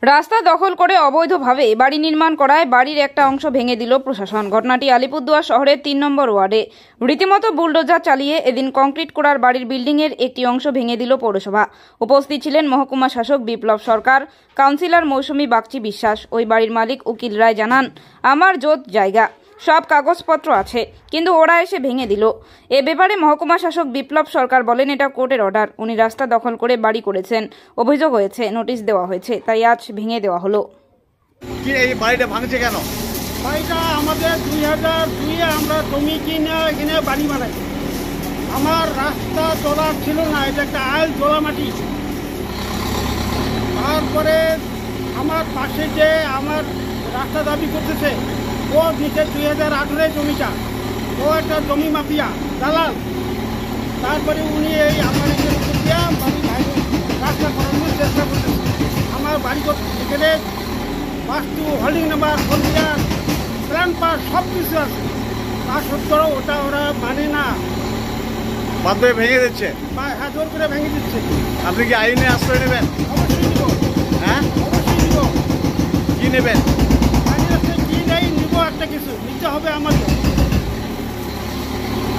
রাস্তা দখল করে অবৈধভাবে বাড়ি নির্মাণ করায় বাড়ির একটা অংশ ভেঙে দিল প্রশাসন। ঘটনাটি আলিপুরদুয়ার শহরের ৩ নম্বর ওয়ার্ডে। রীতিমতো বুলডোজার চালিয়ে এদিন কংক্রিট করার বাড়ির বিল্ডিংয়ের একটি অংশ ভেঙে দিল পৌরসভা। উপস্থিত ছিলেন মহকুমা শাসক বিপ্লব সরকার, কাউন্সিলর মৌসুমী বাগচি বিশ্বাস। ওই বাড়ির মালিক উকিল রায় জানান, আমার জোত জায়গা, সব কাগজপত্র আছে, কিন্তু ওরা এসে ভেঙে দিল। এ ব্যাপারে মহকুমা শাসক বিপ্লব সরকার বলেন, এটা কোর্টের অর্ডার। উনি রাস্তা দখল করে বাড়ি করেছেন, অভিযোগ হয়েছে, নোটিশ দেওয়া হয়েছে, তাই আজ ভেঙে দেওয়া হলো। কি এই বাড়িটা ভাঙছে কেন? বাড়িটা আমাদের 2002-এ আমরা জমি কিনে এখানে বাড়ি বানাই। আমার রাস্তা চলার ছিল না, এটা একটা আইল জোড়া মাটি। তারপরে আমার পাশে যে আমার রাস্তা দাবি করতেছে, ও দিচ্ছে 2018-এ জমিটা, ও একটা জমি মাফিয়া দালাল। তারপরে উনি এই আমার বাড়ি রাস্তা করানোর চেষ্টা করতেছে। আমার বাড়ি এখানে বাস্তু, হোল্ডিং নাম্বার, ফোনবিয়ার, প্ল্যান পাস সব কিছু আছে, তা সত্ত্বেও ওটা ওরা মানে না, বাধ্য হয়ে ভেঙে দিচ্ছে। হ্যাঁ, জোর করে ভেঙে দিচ্ছে। আপনি কি আইনে আশ্রয় নেবেন? অবশ্যই নিব। হ্যাঁ, অবশ্যই নিব। কি নেবেন? আইনে আছে কি নেই, নিব একটা কিছু নিতে হবে আমাকে।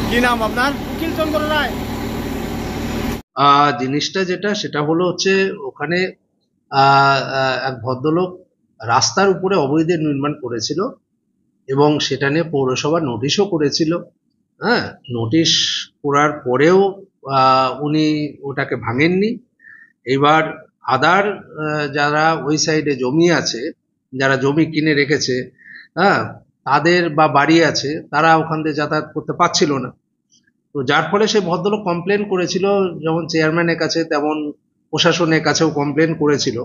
কি নাম আপনার? উকিল চন্দ্র রায়। জিনিসটা যেটা সেটা হলো হচ্ছে ওখানে এক ভদ্রলোক রাস্তার উপরে অবৈধ নির্মাণ করেছিল এবং সেটা নিয়ে পৌরসভা নোটিশও করেছিল। হ্যাঁ, নোটিশ করার পরেও উনি ওটাকে ভাঙেননি। এবার আদার যারা ওই সাইডে জমি আছে, যারা জমি কিনে রেখেছে, হ্যাঁ, তাদের বা বাড়ি আছে, তারা ওখান দিয়ে যাতায়াত করতে পারছিল না। তো যার ফলে সে ভদ্রলোক কমপ্লেন করেছিল, যেমন চেয়ারম্যানের কাছে তেমন প্রশাসনের কাছেও কমপ্লেন করেছিল।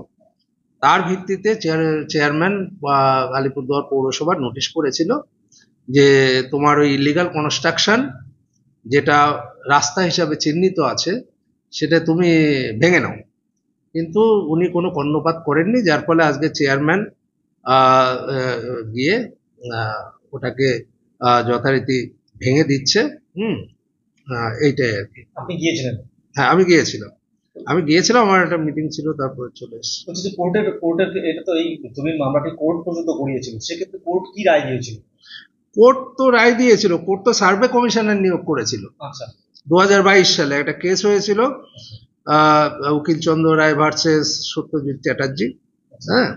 তার ভিত্তিতে চেয়ারম্যান বা আলিপুরদুয়ার পৌরসভার নোটিশ করেছিল যে তোমার ওই ইলিগাল কনস্ট্রাকশন যেটা রাস্তা হিসাবে চিহ্নিত আছে সেটা তুমি ভেঙে নাও। কিন্তু উনি কোনো কর্ণপাত করেননি, যার ফলে আজকে চেয়ারম্যান গিয়ে ওটাকে যথারীতি ভেঙে দিচ্ছে। এইটাই আর কি। আপনি গিয়েছিলেন? হ্যাঁ, আমি গিয়েছিলাম, আমার একটা মিটিং ছিল, তারপরে চলে এসেছি। কোর্টের এটা তো এই জমির মামলাটি কোর্ট পর্যন্ত গড়িয়েছিল, সেক্ষেত্রে কোর্ট কি রায় দিয়েছিল? কোর্ট তো রায় দিয়েছিল, কোর্ট তো সার্ভে কমিশনার নিয়োগ করেছিল। আচ্ছা, 2022 সালে একটা কেস হয়েছিল, উকিল চন্দ্র রায় ভার্সেস সত্যজিৎ চ্যাটার্জি। হ্যাঁ,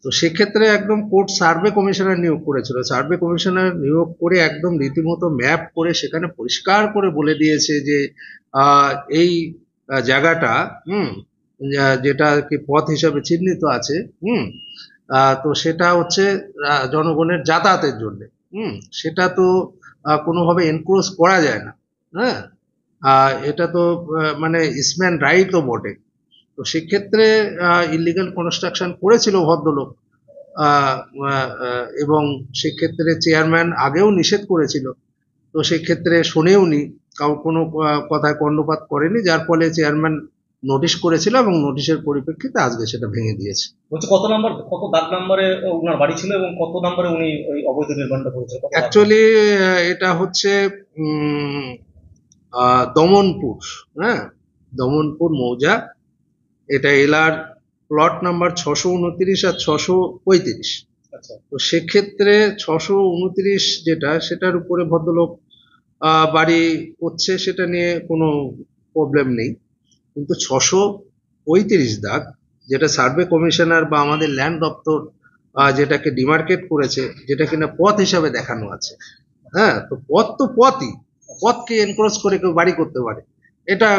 তো সেক্ষেত্রে একদম কোর্ট সার্ভে কমিশনার নিয়োগ করেছিল। সার্ভে কমিশনার নিয়োগ করে একদম রীতিমতো ম্যাপ করে সেখানে পরিষ্কার করে বলে দিয়েছে যে এই জায়গাটা যেটা কি পথ হিসাবে চিহ্নিত আছে, তো সেটা হচ্ছে জনগণের যাতায়াতের জন্য। সেটা তো কোনোভাবে এনক্রোচ করা যায় না। হ্যাঁ, এটা তো মানে ইসম্যান রাইটও বটে। তো সেক্ষেত্রে ইলিগাল কনস্ট্রাকশন করেছিল ভদ্রলোক, এবং সেক্ষেত্রে চেয়ারম্যান আগেও নিষেধ করেছিল। তো সেক্ষেত্রে শোনেওনি, কোনো কথায় কর্ণপাত করেনি, যার ফলে চেয়ারম্যান নোটিশ করেছিল এবং নোটিশের পরিপ্রেক্ষিতে আজকে সেটা ভেঙে দিয়েছে। বলছে কত দাগ নম্বরে ওনার বাড়ি ছিল এবং কত নম্বরে উনি ওই অবৈধ নির্মাণটা করেছেন? অ্যাকচুয়ালি এটা হচ্ছে দমনপুর, হ্যাঁ, দমনপুর মৌজা। এটা এলার প্লট নাম্বার 629 আর 635। তো সেক্ষেত্রে 629 যেটা, সেটার উপরে ভদ্রলোক বাড়ি করছে, সেটা নিয়ে কোনো প্রবলেম নেই। কিন্তু 635 দাগ, যেটা সার্ভে কমিশনার বা আমাদের ল্যান্ড দপ্তর যেটাকে ডিমার্কেট করেছে, যেটা কিনা পথ হিসাবে দেখানো আছে। হ্যাঁ, তো পথ তো পথই, পথকে এনক্রোচ করে কেউ বাড়ি করতে পারে, এটা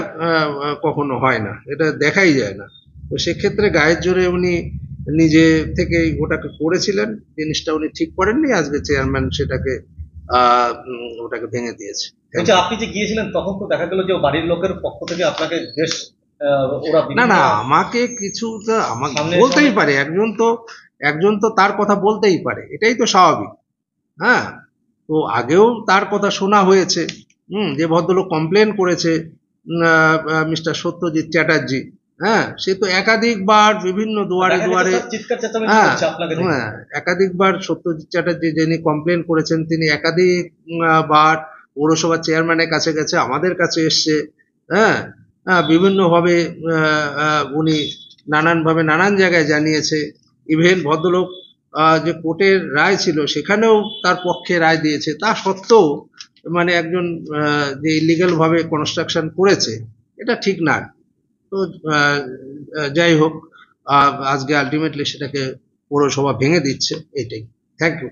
কখনো হয় না, এটা দেখাই যায় না। তো সেক্ষেত্রে গায়ের জোরে উনি নিজে থেকেই ওটাকে করেছিলেন, জিনিসটা উনি ঠিক করেননি। আজকে চেয়ারম্যান সেটাকে ওটাকে ভেঙে দিয়েছে। আপনি যে গিয়েছিলেন তখন তো দেখা গেল যে বাড়ির লোকের পক্ষ থেকে আপনাকে বেশ না, আমাকে কিছুটা আমাকে বলতেই পারে, একজন তো তার কথা বলতেই পারে, এটাই তো স্বাভাবিক। হ্যাঁ, তো আগেও তার কথা শোনা হয়েছে। যে ভদ্রলোক কমপ্লেন করেছে, মিস্টার সত্যজিৎ চ্যাটার্জি, হ্যাঁ, সে তো একাধিকবার বিভিন্ন দুয়ারে দুয়ারে, হ্যাঁ, একাধিকবার সত্যজিৎ চ্যাটার্জি যিনি কমপ্লেন করেছেন, তিনি একাধিকবার পৌরসভা চেয়ারম্যানের কাছে গেছে, আমাদের কাছে এসছে। হ্যাঁ, বিভিন্নভাবে উনি নানানভাবে নানান জায়গায় জানিয়েছে। ইভেন ভদ্রলোক যে কোর্টের রায় ছিল সেখানেও তার পক্ষে রায় দিয়েছে, তা সত্ত্বেও মানে একজন যে ইলিগাল ভাবে কনস্ট্রাকশন করেছে এটা ঠিক না। তো যাই হোক, আজকে আলটিমেটলি সেটাকে পৌরসভা ভেঙে দিচ্ছে, এটাই। Thank you.